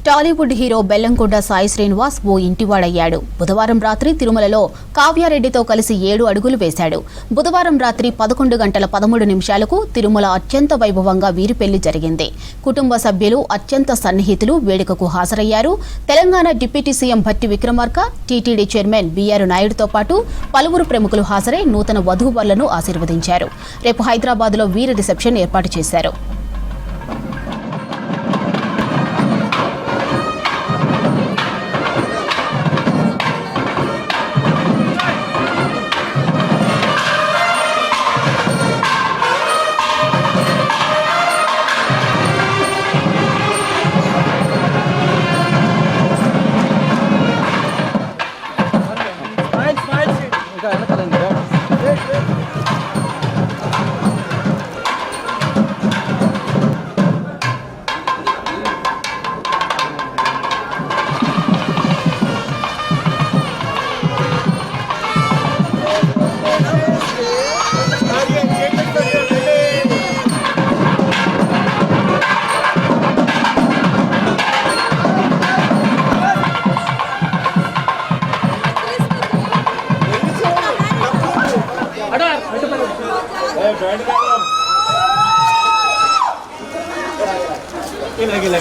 Tollywood hero Bellamkonda Sai Srinivas ఓ ఇంటివాడయ్యాడు. బుధవారం రాత్రి తిరుమలలో కావ్యారెడ్డితో కలిసి 7 అడుగులు వేశాడు. బుధవారం రాత్రి 11:13 తిరుమల అత్యంత వైభవంగా వీరి పెళ్లి జరిగింది. కుటుంబ సభ్యులు, అత్యంత సన్నిహితులు వేడుకకు హాజరయ్యారు. Telangana deputy CM Bhatti Vikramarka, TTD chairman BR నాయుడుతో పాటు పలువురు ప్రముఖులు హాజరై నూతన వధూవరులను ఆశీర్వదించారు. రేపు హైదరాబాద్లో వీరి రిసెప్షన్ ఏర్పాటు చేశారు. Gila.